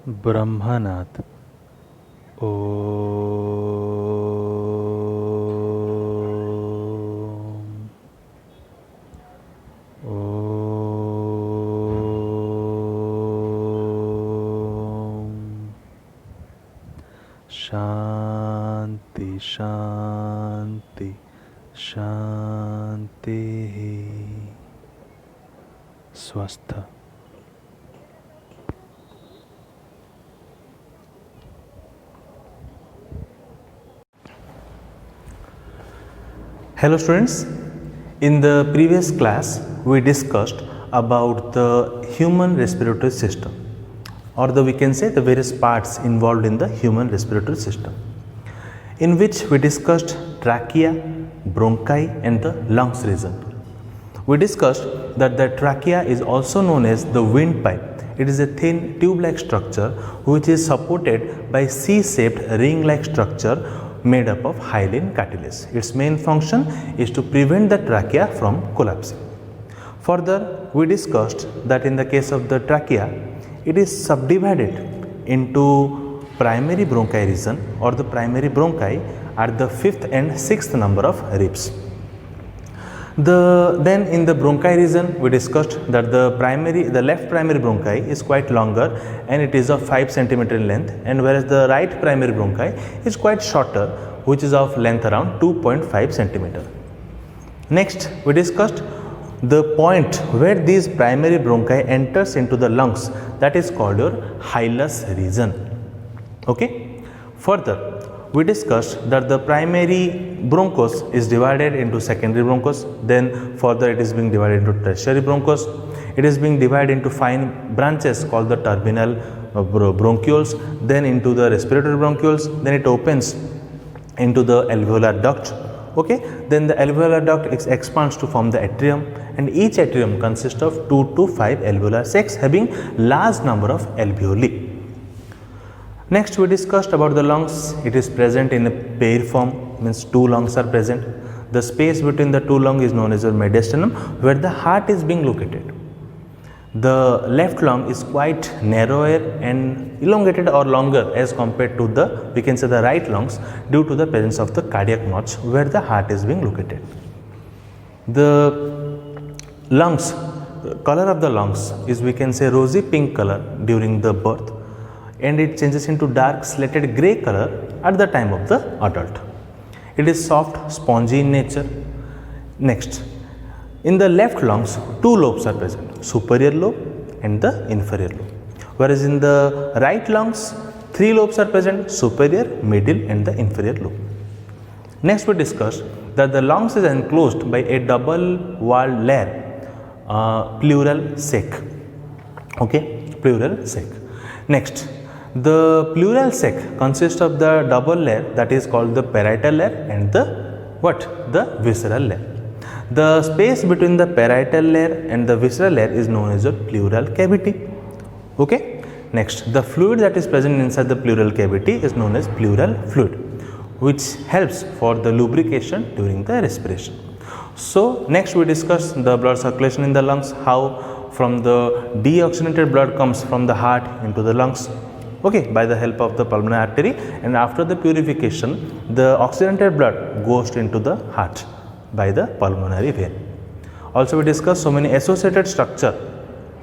ब्रह्मनाथ ओ शांति शांति शांति स्वस्थ। Hello students, in the previous class we discussed about the human respiratory system, or we can say the various parts involved in the human respiratory system, in which we discussed trachea, bronchi and the lungs region. We discussed that the trachea is also known as the windpipe. It is a thin tube-like structure which is supported by C-shaped ring-like structure made up of hyaline cartilage. Its main function is to prevent the trachea from collapsing. Further, we discussed that in the case of the trachea, it is subdivided into primary bronchi region, or the primary bronchi are the 5th and 6th number of ribs. Then in the bronchi region we discussed that the left primary bronchi is quite longer and it is of 5 cm in length, and whereas the right primary bronchi is quite shorter, which is of length around 2.5 cm. Next we discussed the point where these primary bronchi enters into the lungs, that is called your hilus region. Okay. Further, we discussed that the primary bronchus is divided into secondary bronchus, then further it is being divided into tertiary bronchus. It is being divided into fine branches called the terminal bronchioles, then into the respiratory bronchioles, then it opens into the alveolar duct. Okay, then the alveolar duct expands to form the atrium, and each atrium consists of 2 to 5 alveolar sacs having large number of alveoli. Next we discussed about the lungs. It is present in a pair form, means two lungs are present. The space between the two lungs is known as your mediastinum, where the heart is being located. The left lung is quite narrower and elongated or longer as compared to the, we can say, the right lungs, due to the presence of the cardiac notch where the heart is being located. The lungs, color of the lungs is, we can say, rosy pink color during the birth, and it changes into dark slated grey color at the time of the adult. It is soft, spongy in nature. Next, in the left lungs, two lobes are present, superior lobe and the inferior lobe. Whereas in the right lungs, three lobes are present, superior, middle and the inferior lobe. Next we discussed that the lungs is enclosed by a double walled layer, pleural sac. Okay, pleural sac. Next, the pleural sac consists of the double layer, that is called the parietal layer, and the visceral layer. The space between the parietal layer and the visceral layer is known as the pleural cavity. Okay. Next, the fluid that is present inside the pleural cavity is known as pleural fluid, which helps for the lubrication during the respiration. So next we discuss the blood circulation in the lungs, how from the deoxygenated blood comes from the heart into the lungs. Okay, by the help of the pulmonary artery, and after the purification, the oxygenated blood goes into the heart by the pulmonary vein. Also we discuss so many associated structure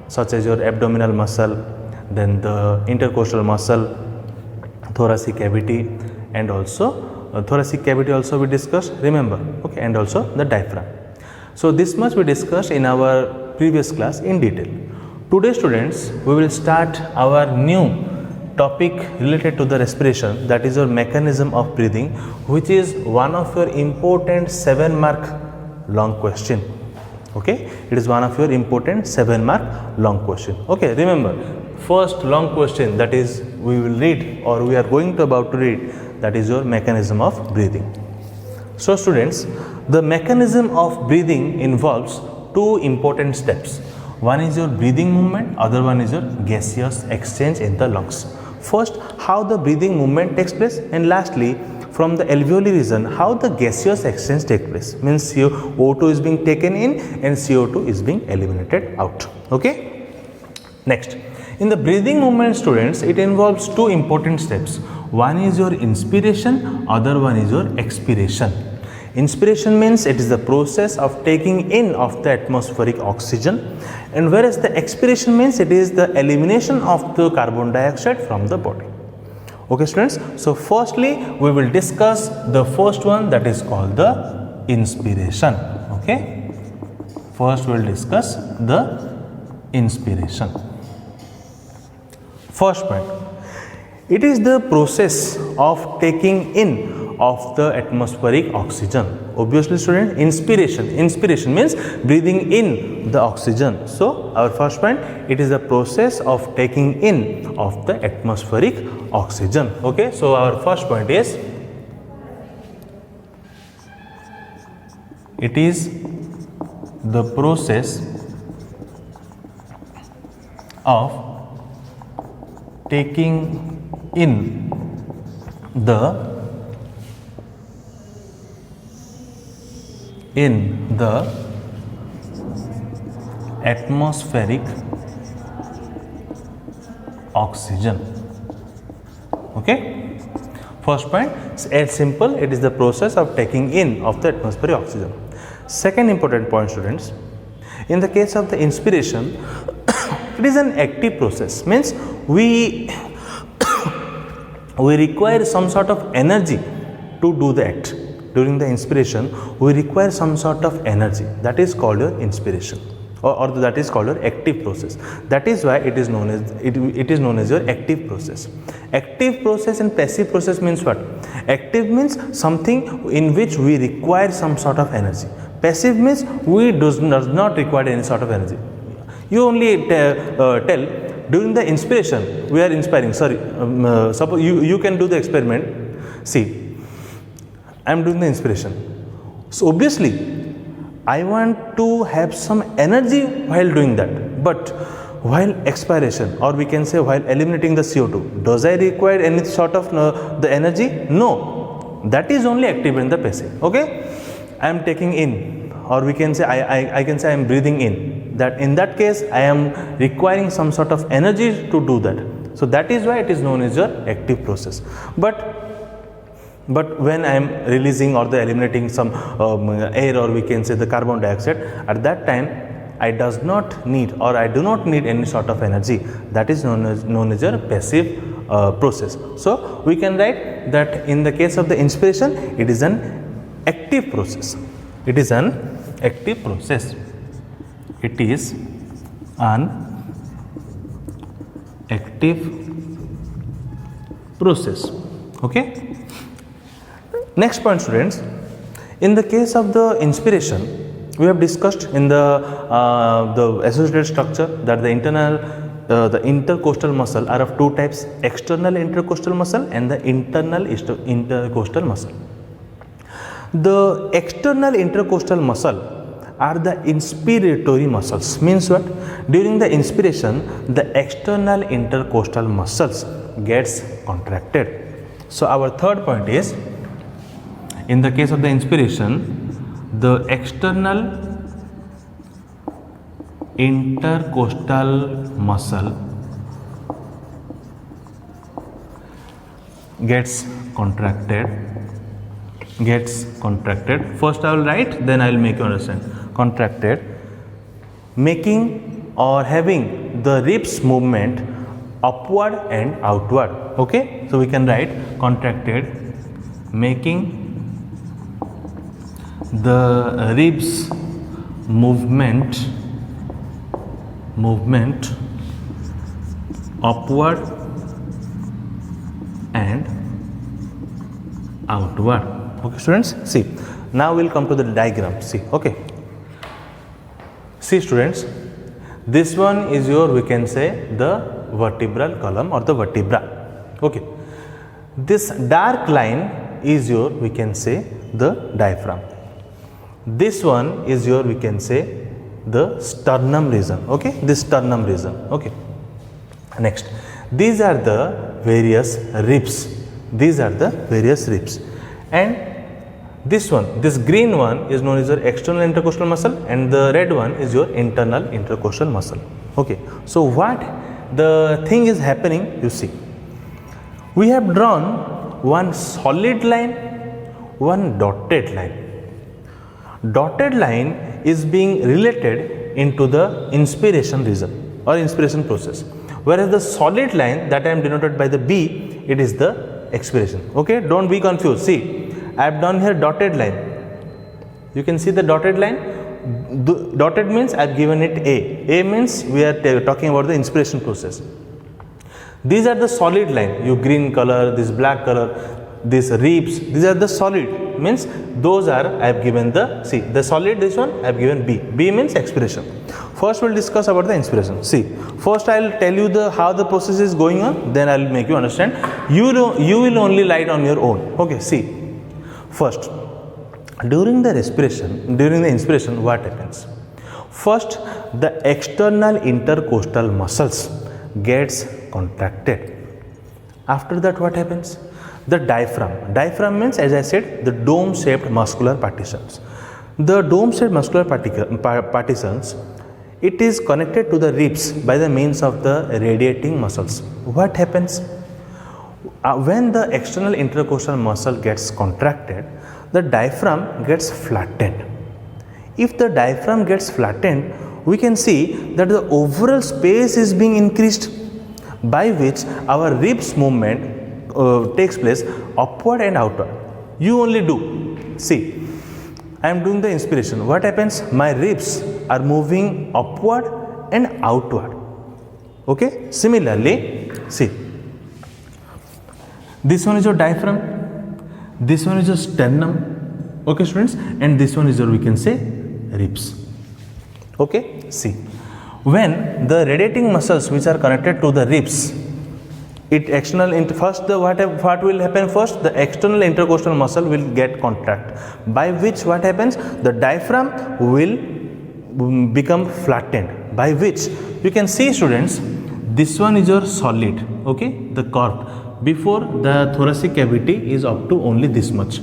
such as your abdominal muscle, then the intercostal muscle, thoracic cavity, and also thoracic cavity also we discussed, remember. Okay, and also the diaphragm. So this much we discussed in our previous class in detail. Today students, we will start our new topic related to the respiration, that is your mechanism of breathing, which is one of your important 7-mark long question. Okay, it is one of your important 7-mark long question. Okay, remember, first long question that is we will read, or we are going to about to read, that is your mechanism of breathing. So students, the mechanism of breathing involves two important steps. One is your breathing movement, other one is your gaseous exchange in the lungs. First, how the breathing movement takes place, and lastly, from the alveoli region, how the gaseous exchange takes place. Means CO2 is being taken in and CO2 is being eliminated out. Okay. Next, In the breathing movement, students, it involves two important steps. One is your inspiration, other one is your expiration. Inspiration means it is the process of taking in of the atmospheric oxygen, and whereas the expiration means it is the elimination of the carbon dioxide from the body. Okay students, so firstly we will discuss the first one, that is called the inspiration. Okay, first we will discuss the inspiration. First point, it is the process of taking in of the atmospheric oxygen. Obviously student, inspiration means breathing in the oxygen. So our first point, it is the process of taking in of the atmospheric oxygen. Okay, so our first point is, it is the process of taking in the atmospheric oxygen. Okay, first point, it's simple, it is the process of taking in of the atmospheric oxygen. Second important point students, in the case of the inspiration, it is an active process, means we require some sort of energy to do the act. During the inspiration we require some sort of energy, that is called your inspiration, or that is called your active process. That is why it is known as it is known as your active process. Active process and passive process means what? Active means something in which we require some sort of energy. Passive means we does not require any sort of energy. You only tell during the inspiration we are inspiring. Suppose you can do the experiment. See, I am doing the inspiration. So obviously I want to have some energy while doing that, but while expiration, or we can say while eliminating the CO2, does I require any sort of the energy? No, that is only active and the passive. Okay, I am taking in, or we can say I can say I am breathing in. That in that case I am requiring some sort of energy to do that. So that is why it is known as your active process. But when I am releasing or the eliminating some air, or we can say the carbon dioxide, at that time I does not need, or I do not need any sort of energy. That is known as your passive process. So we can write that in the case of the inspiration, it is an active process. It is an active process. It is an active process. Okay. Next point students, in the case of the inspiration, we have discussed in the associated structure that the intercostal muscle are of two types, external intercostal muscle and the internal intercostal muscle. The external intercostal muscle are the inspiratory muscles, means what? During the inspiration the external intercostal muscles gets contracted. So our third point is, in the case of the inspiration, the external intercostal muscle gets contracted. First I will write, then I will make you understand. Contracted, making or having the ribs movement upward and outward. Okay, so we can write contracted, making the ribs movement upward and outward. Okay students, see, now we will come to the diagram. See, okay, see students, this one is your, we can say, the vertebral column or the vertebra. Okay, this dark line is your, we can say, the diaphragm. This one is your, we can say, the sternum region. Okay, this sternum region. Okay, next, these are the various ribs. And this one, this green one is known as your external intercostal muscle, and the red one is your internal intercostal muscle. Okay, so what the thing is happening, you see. We have drawn one solid line, one dotted line. Dotted line is being related into the inspiration region or inspiration process, whereas the solid line that I am denoted by the B, it is the expiration. Okay, don't be confused. See, I have done here dotted line. You can see the dotted line. Dotted means I have given it A. A means we are talking about the inspiration process. These are the solid line. You green color, this black color, this ribs. These are the solid. Means those are I have given the see the solid. This one I have given B. B means expiration. First we'll discuss about the inspiration. See, first I'll tell you the how the process is going on. Then I'll make you understand. You will only light on your own. Okay. See, first during the inspiration, what happens? First, the external intercostal muscles gets contracted. After that, what happens? The diaphragm. Diaphragm means, as I said, the dome-shaped muscular partitions. The dome-shaped muscular partitions, it is connected to the ribs by the means of the radiating muscles. What happens? When the external intercostal muscle gets contracted, the diaphragm gets flattened. If the diaphragm gets flattened, we can see that the overall space is being increased, by which our ribs movement takes place upward and outward. You only do. See, I am doing the inspiration. What happens? My ribs are moving upward and outward. Okay. Similarly, see, this one is your diaphragm, this one is your sternum. Okay, students, and this one is your, we can say, ribs. Okay. See, when the radiating muscles which are connected to the ribs, it external first the what will happen first, the external intercostal muscle will get contract, by which what happens, the diaphragm will become flattened, by which you can see, students, this one is your solid, okay, the curved. Before, the thoracic cavity is up to only this much.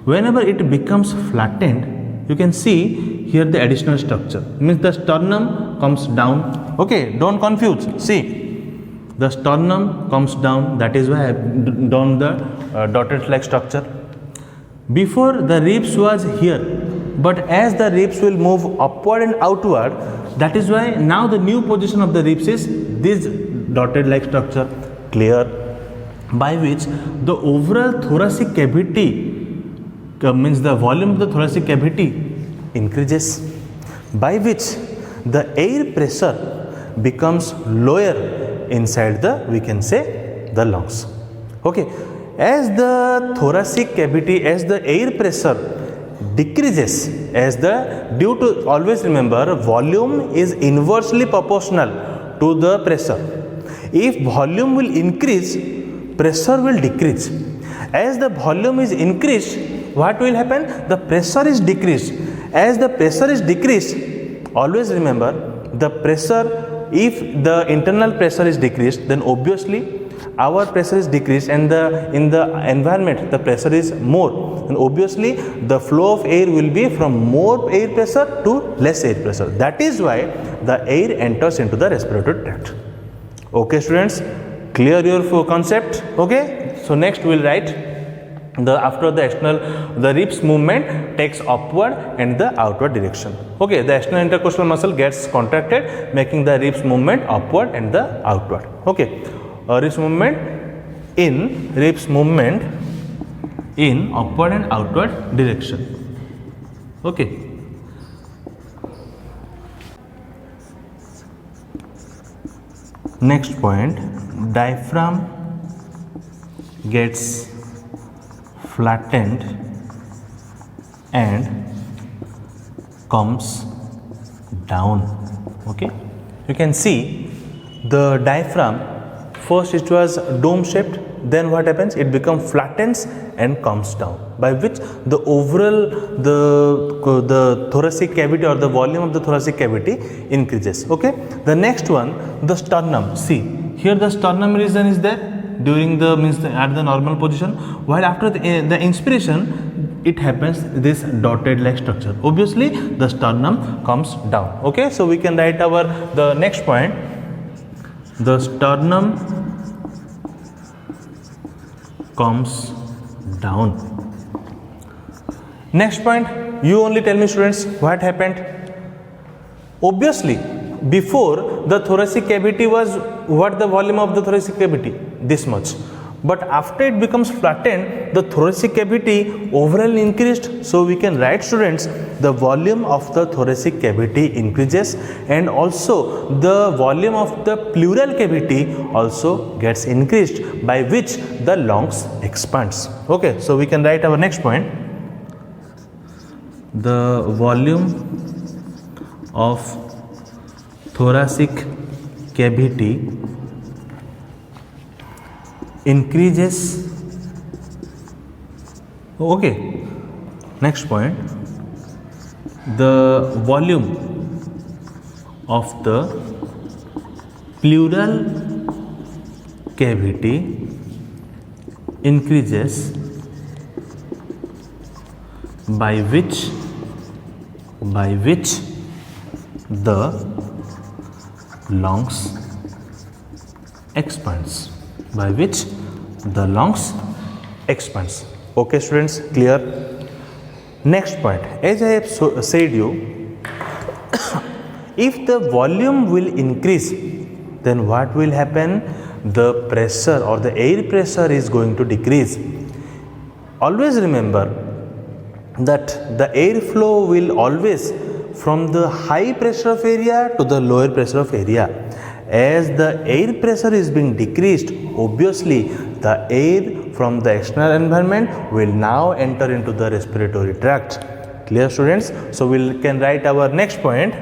Whenever it becomes flattened, you can see here the additional structure, means the sternum comes down. Okay, don't confuse. See, the sternum comes down, that is why I have done the dotted like structure. Before, the ribs was here, but as the ribs will move upward and outward, that is why now the new position of the ribs is this dotted like structure. Clear? By which the overall thoracic cavity means the volume of the thoracic cavity increases, by which the air pressure becomes lower inside the, we can say, the lungs. Okay, as the thoracic cavity, as the air pressure decreases, as the, due to, always remember, volume is inversely proportional to the pressure. If volume will increase, pressure will decrease. As the volume is increased, what will happen? The pressure is decreased. As the pressure is decreased, always remember, the pressure, if the internal pressure is decreased, then obviously our pressure is decreased, and in the environment the pressure is more, and obviously the flow of air will be from more air pressure to less air pressure. That is why the air enters into the respiratory tract. Okay, students, clear your concept? Okay, so next we will write after the external, the ribs movement takes upward and the outward direction. Okay, the external intercostal muscle gets contracted, making the ribs movement upward and the outward. Okay, ribs movement in upward and outward direction. Okay. Next point, diaphragm gets flattened and comes down. Okay, you can see the diaphragm, first it was dome shaped, then what happens, it becomes flattens and comes down, by which the overall the thoracic cavity or the volume of the thoracic cavity increases. Okay, the next one, the sternum. See, here the sternum region is there during the at the normal position, while after the inspiration it happens this dotted like structure. Obviously the sternum comes down. Okay, so we can write the next point. the sternum comes down. Next point, you only tell me students what happened. Obviously, before the thoracic cavity was what the volume of the thoracic cavity? This much. But after it becomes flattened, the thoracic cavity overall increased. So we can write students, the volume of the thoracic cavity increases and also the volume of the pleural cavity also gets increased, by which the lungs expands. Okay, so we can write our next point. The volume of thoracic cavity increases. Okay, next point, the volume of the pleural cavity increases, by which the lungs expands, by which the lungs expands. Okay students, clear? Next point, as I have said you, if the volume will increase, then what will happen? The pressure or the air pressure is going to decrease. Always remember that the air flow will always from the high pressure of area to the lower pressure of area. As the air pressure is being decreased, obviously the air from the external environment will now enter into the respiratory tract. Clear students? So we can write our next point.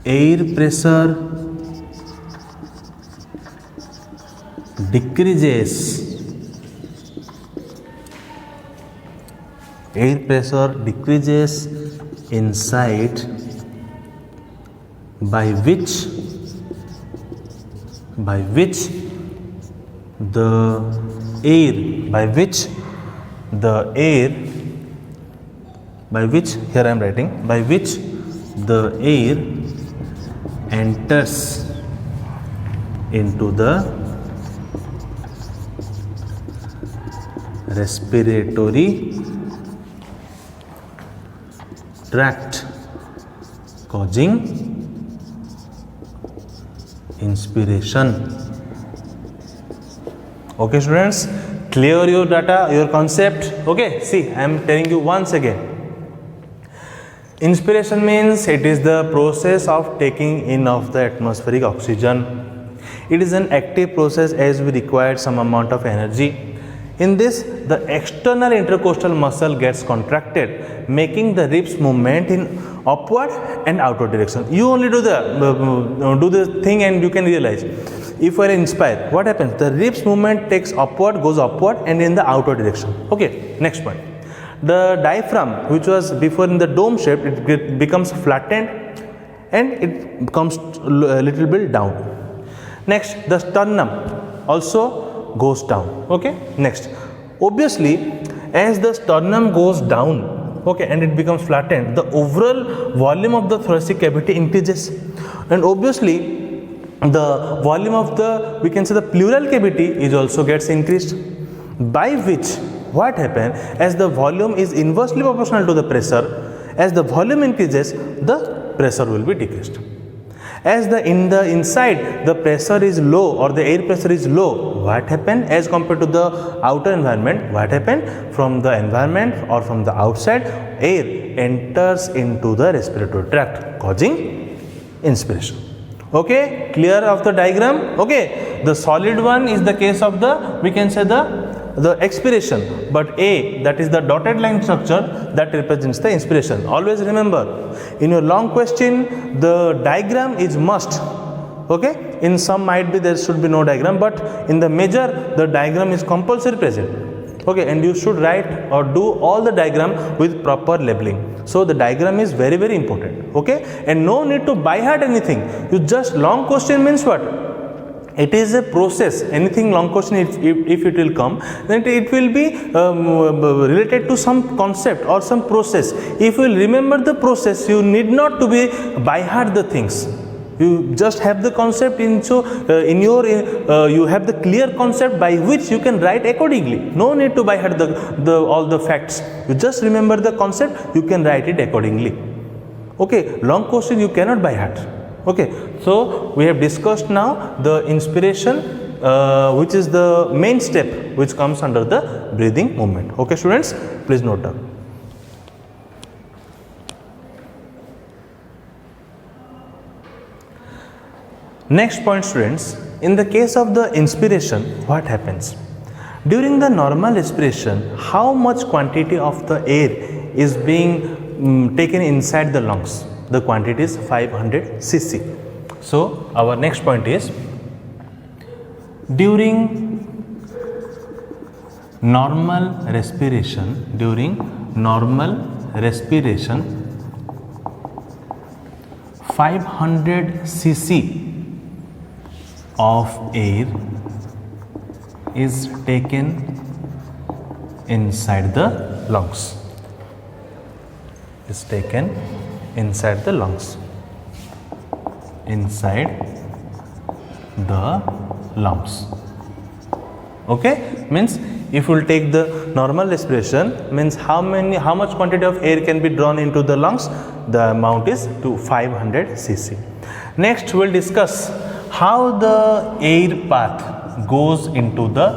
Air pressure decreases. Air pressure decreases inside, by which the air here I am writing, by which the air enters into the respiratory tract, causing inspiration. Okay students, clear your data, your concept? Okay, see, I am telling you once again. Inspiration means it is the process of taking in of the atmospheric oxygen. It is an active process as we require some amount of energy. In this, the external intercostal muscle gets contracted, making the ribs movement in upward and outward direction. You only do the thing and you can realize. If you are inspired, what happens? The ribs movement goes upward and in the outward direction. Okay, next point. The diaphragm, which was before in the dome shape, it becomes flattened and it comes a little bit down. Next, the sternum also goes down. Okay, next, obviously as the sternum goes down, okay, and it becomes flattened, the overall volume of the thoracic cavity increases, and obviously the volume of the, we can say, the pleural cavity is also gets increased, by which what happens, as the volume is inversely proportional to the pressure, as the volume increases, the pressure will be decreased. As in the inside the pressure is low or the air pressure is low, what happened as compared to the outer environment? What happened? From the environment or from the outside, air enters into the respiratory tract, causing inspiration. Okay, clear of the diagram? Okay, the solid one is the case of the, we can say, the expiration, but A, that is the dotted line structure, that represents the inspiration. Always remember, in your long question the diagram is must. Okay, in some might be there should be no diagram, but in the major the diagram is compulsory present. Okay, and you should write or do all the diagram with proper labeling. So the diagram is very, very important. Okay, and no need to by heart anything. You just, long question means what? It is a process. Anything long question, if it will come, then it will be related to some concept or some process. If you will remember the process, you need not to be by heart the things. You just have the concept in you have the clear concept by which you can write accordingly. No need to by heart all the facts. You just remember the concept, you can write it accordingly. Okay, long question you cannot by heart. Okay, so we have discussed now the inspiration, which is the main step which comes under the breathing movement. Okay, students, please note down. Next point, students, in the case of the inspiration, what happens? During the normal respiration, how much quantity of the air is being taken inside the lungs? The quantity is 500 cc. So our next point is, during normal respiration 500 cc of air is taken inside the lungs. Inside the lungs. Okay, means if we will take the normal respiration, means how much quantity of air can be drawn into the lungs? The amount is to 500 cc. Next we will discuss how the air path goes into the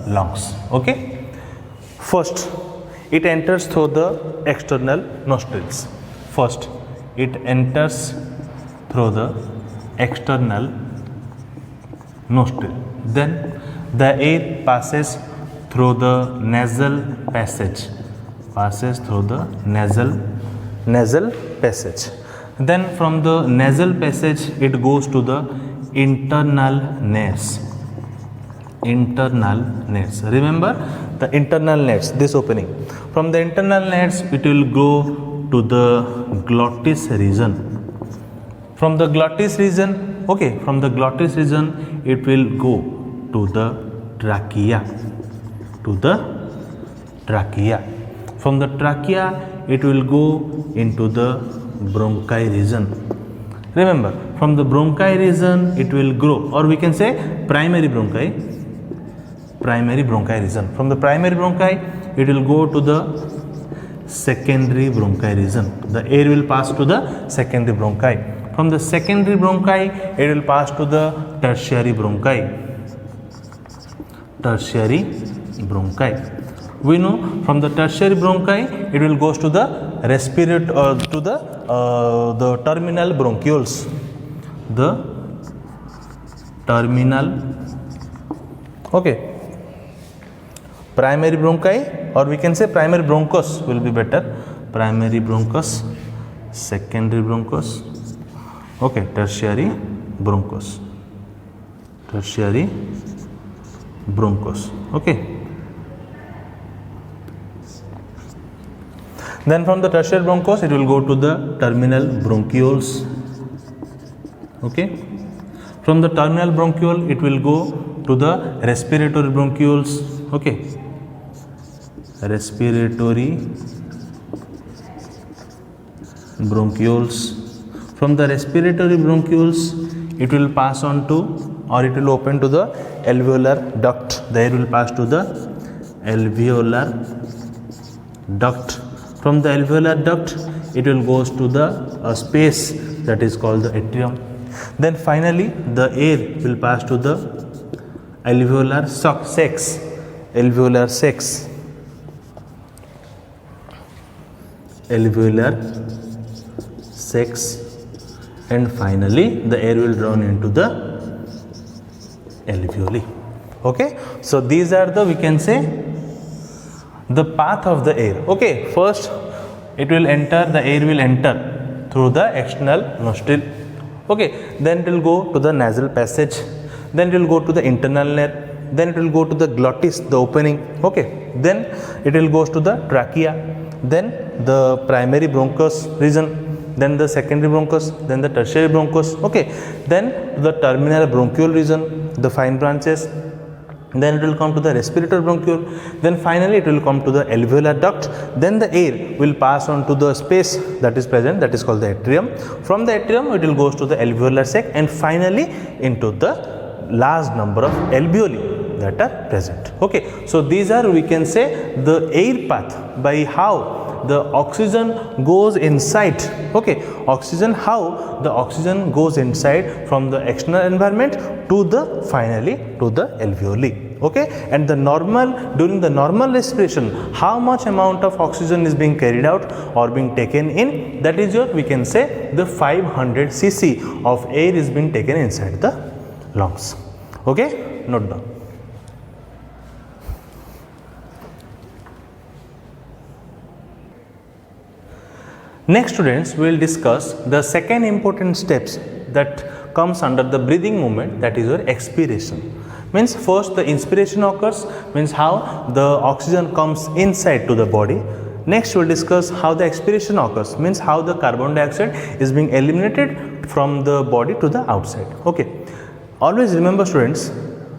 lungs. Okay, first it enters through the external nostrils. First it enters through the external nostril. Then the air passes through the nasal passage. Then from the nasal passage it goes to the internal nares. Remember the internal nares, this opening. From the internal nares it will go to the glottis region. From the glottis region it will go to the trachea. From the trachea it will go into the bronchi region. Remember, from the bronchi region it will grow, or we can say primary bronchi region. From the primary bronchi it will go to the secondary bronchi region. The air will pass to the secondary bronchi. From the secondary bronchi it will pass to the tertiary bronchi. We know from the tertiary bronchi it will goes to the respiratory or to the terminal bronchioles. Primary bronchi, or we can say primary bronchus will be better. Primary bronchus, secondary bronchus, tertiary bronchus. Then from the tertiary bronchus it will go to the terminal bronchioles. From the terminal bronchiole it will go to the respiratory bronchioles. Respiratory bronchioles. From the respiratory bronchioles it will pass on to, or it will open to the alveolar duct. The air will pass to the alveolar duct. From the alveolar duct it will goes to the space that is called the atrium. Then finally the air will pass to the alveolar sacs, and finally the air will drawn into the alveoli. So these are the, we can say, the path of the air. First the air will enter through the external nostril. Then it will go to the nasal passage. Then it will go to the internal nair. Then it will go to the glottis, the opening. Then it will goes to the trachea. Then the primary bronchus region. Then the secondary bronchus. Then the tertiary bronchus. Then the terminal bronchiole region, the fine branches. then it will come to the respirator bronchiole, then finally it will come to the alveolar duct, then the air will pass on to the space that is present, that is called the atrium. From the atrium it will goes to the alveolar sac and finally into the large number of alveoli that are present. Okay, so these are, we can say, the air path by how the oxygen goes inside. Okay, oxygen, how the oxygen goes inside from the external environment to the finally to the alveoli. Okay, and the normal, during the normal respiration, how much amount of oxygen is being carried out or being taken in, that is your, we can say, the 500 cc of air is being taken inside the lungs. Okay, note down. Next, students, we will discuss the second important steps that comes under the breathing movement, that is your expiration. Means first the inspiration occurs, means how the oxygen comes inside to the body. Next we will discuss how the expiration occurs, means how the carbon dioxide is being eliminated from the body to the outside. Okay, always remember, students,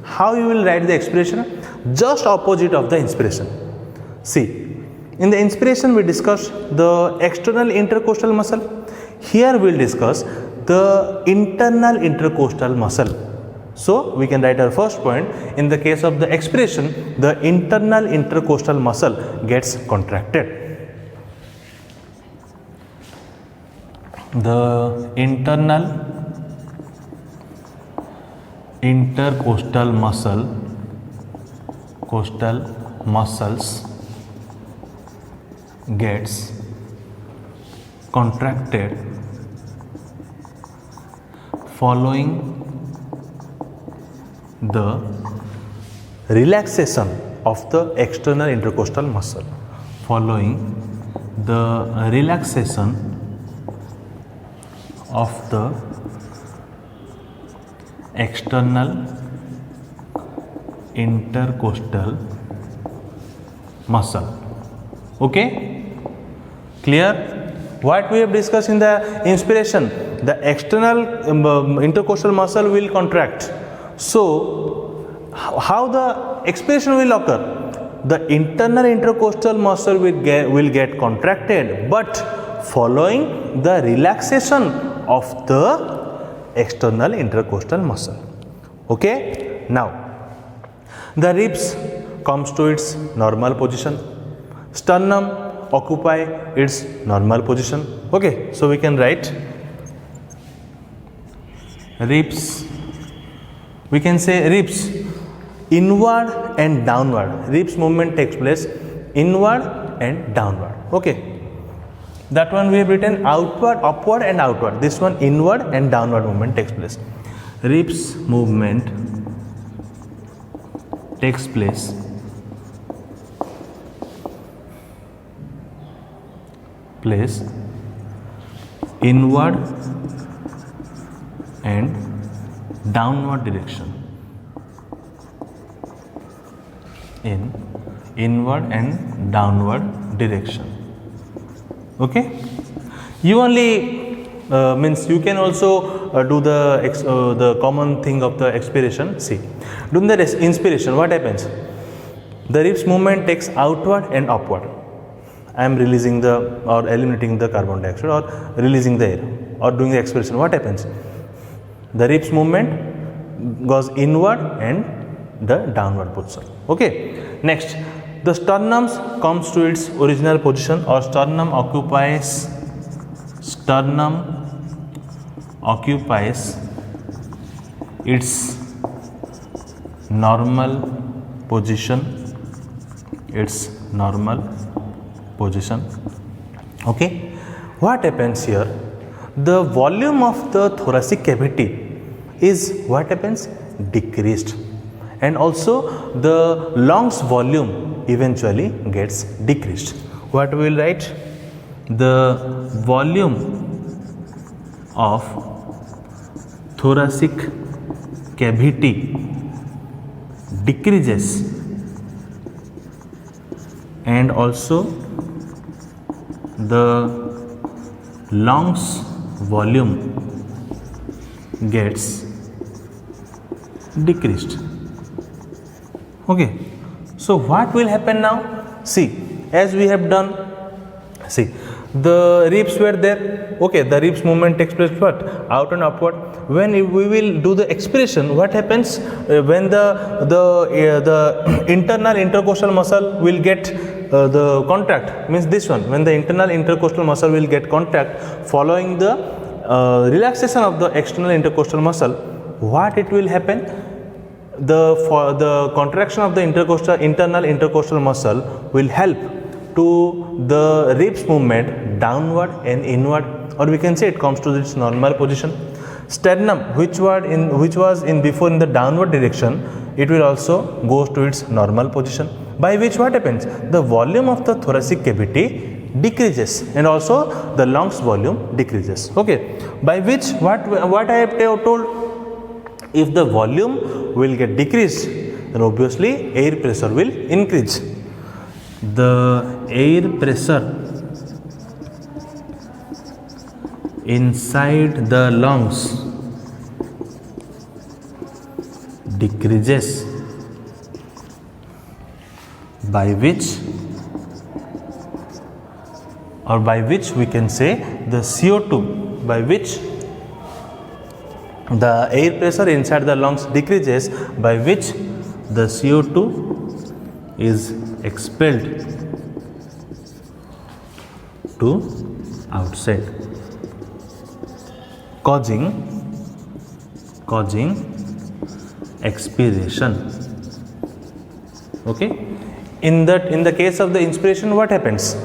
how you will write the expiration, just opposite of the inspiration. See, in the inspiration we discussed the external intercostal muscle. Here we will discuss the internal intercostal muscle. So we can write our first point, in the case of the expiration, the internal intercostal muscle gets contracted. The internal intercostal muscles gets contracted following the relaxation of the external intercostal muscle. Following the relaxation of the external intercostal muscle. Okay, clear? What we have discussed in the inspiration, the external intercostal muscle will contract. So how the expiration will occur? The internal intercostal muscle will get contracted, but following the relaxation of the external intercostal muscle. Okay, now the ribs comes to its normal position, sternum occupy its normal position. Okay, so we can write ribs, we can say ribs inward and downward. Ribs movement takes place inward and downward. Okay, that one we have written outward, upward and outward. This one inward and downward movement takes place. Ribs movement takes place inward and downward direction. In inward and downward direction. Okay, you only means you can also do the common thing of the expiration. See, during the inspiration, what happens? The ribs movement takes outward and upward. I am releasing the or eliminating the carbon dioxide or releasing the air or doing the expiration. What happens? The ribs movement goes inward and the downward position. Okay. Next, the sternum comes to its original position, or sternum occupies its normal position. Okay. What happens here? The volume of the thoracic cavity is what happens? Decreased, and also the lungs volume eventually gets decreased. What we will write? The volume of thoracic cavity decreases, and also the lungs volume gets decreased. Okay, so what will happen now? See, as we have done, see, the ribs were there. Okay, the ribs movement takes place what? Out and upward. When we will do the expiration, what happens when the internal intercostal muscle will get the contract? Means this one. When the internal intercostal muscle will get contract following the relaxation of the external intercostal muscle, what it will happen? The contraction of the internal intercostal muscle will help to the ribs movement downward and inward, or we can say it comes to its normal position. Sternum, which was in before in the downward direction, it will also goes to its normal position, by which what happens? The volume of the thoracic cavity decreases and also the lungs volume decreases. Okay, by which what I have told, if the volume will get decreased, then obviously air pressure will increase. The air pressure inside the lungs decreases, by which we can say the CO2, by which the air pressure inside the lungs decreases, by which the CO2 is expelled to outside, causing expiration. Okay, in the case of the inspiration, what happens?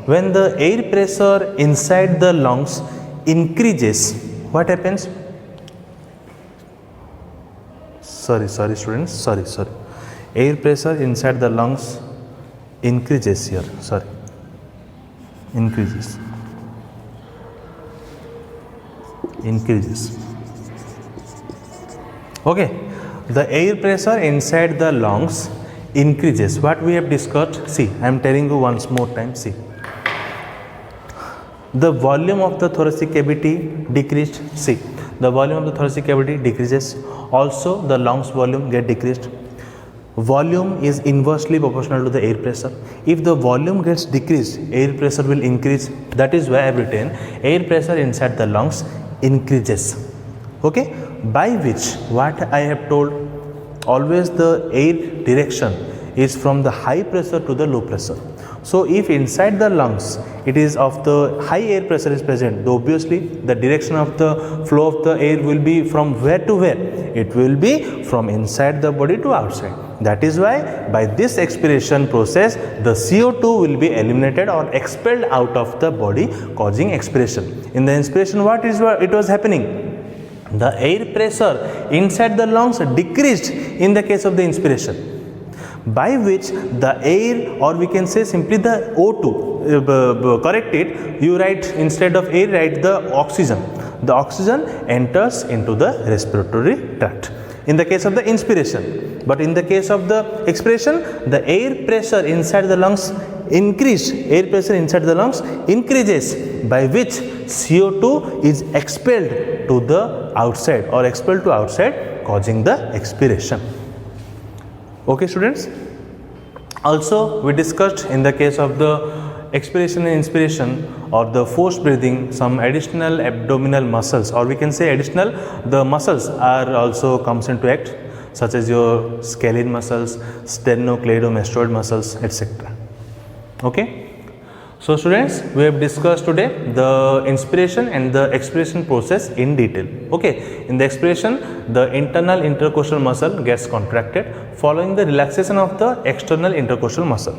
When the air pressure inside the lungs increases, what happens? Sorry students, air pressure inside the lungs increases here, increases. Okay, the air pressure inside the lungs increases. What we have discussed, see, I am telling you once more time, see. The volume of the thoracic cavity decreased, see, the volume of the thoracic cavity decreases, also the lungs volume get decreased. Volume is inversely proportional to the air pressure. If the volume gets decreased, air pressure will increase. That is why I have written air pressure inside the lungs increases. Okay, by which what I have told, always the air direction is from the high pressure to the low pressure. So if inside the lungs it is of the high air pressure is present, obviously the direction of the flow of the air will be from where to where? It will be from inside the body to outside. That is why by this expiration process the CO2 will be eliminated or expelled out of the body, causing expiration. In the inspiration, what it was happening? The air pressure inside the lungs decreased in the case of the inspiration, by which the air, or we can say simply the O2, correct it, you write instead of air, write the oxygen. The oxygen enters into the respiratory tract in the case of the inspiration, but in the case of the expiration, the air pressure inside the lungs increased, air pressure inside the lungs increases, by which CO2 is expelled to the outside or expelled to outside, causing the expiration. Okay students, also we discussed in the case of the expiration and inspiration or the forced breathing, some additional abdominal muscles, or we can say additional the muscles are also comes into act, such as your scalene muscles, sternocleidomastoid muscles, etc. Okay, so students, we have discussed today the inspiration and the expiration process in detail. Okay, in the expiration the internal intercostal muscle gets contracted following the relaxation of the external intercostal muscle.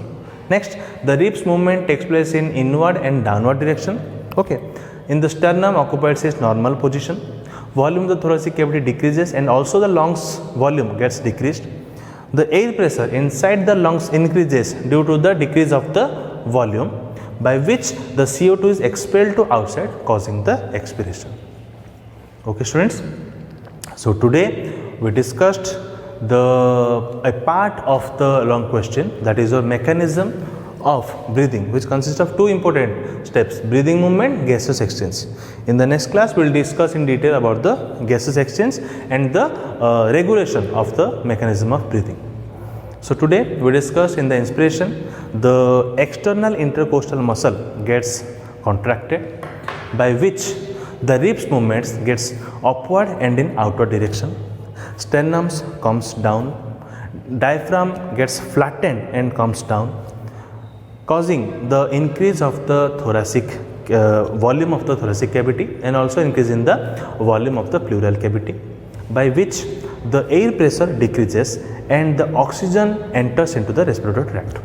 Next, the ribs movement takes place in inward and downward direction. Okay, in the sternum occupies its normal position. Volume of the thoracic cavity decreases and also the lungs volume gets decreased. The air pressure inside the lungs increases due to the decrease of the volume, by which the CO2 is expelled to outside, causing the expiration. Okay students, so today we discussed a part of the long question, that is a mechanism of breathing, which consists of two important steps: breathing movement, gaseous exchange. In the next class we will discuss in detail about the gaseous exchange and the regulation of the mechanism of breathing. So today we discussed in the inspiration the external intercostal muscle gets contracted, by which the ribs movements gets upward and in outward direction. Sternum comes down, diaphragm gets flattened and comes down, causing the increase of the thoracic volume of the thoracic cavity and also increase in the volume of the pleural cavity, by which the air pressure decreases and the oxygen enters into the respiratory tract.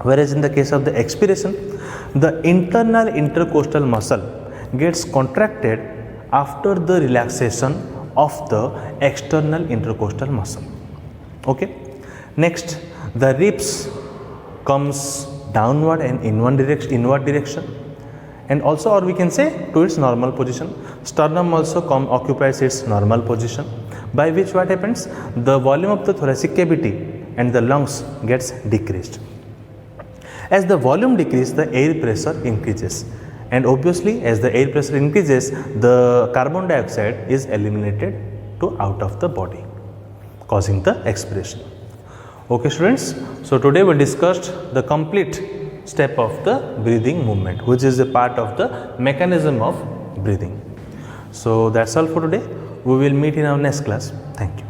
Whereas in the case of the expiration, the internal intercostal muscle gets contracted after the relaxation of the external intercostal muscle. Okay. Next, the ribs comes downward and inward direction, and also, or we can say, to its normal position. Sternum also occupies its normal position, by which what happens, the volume of the thoracic cavity and the lungs gets decreased. As the volume decreases, the air pressure increases, and obviously as the air pressure increases, the carbon dioxide is eliminated to out of the body, causing the expiration. Okay students, so today we discussed the complete step of the breathing movement, which is a part of the mechanism of breathing. So that's all for today. We will meet in our next class. Thank you.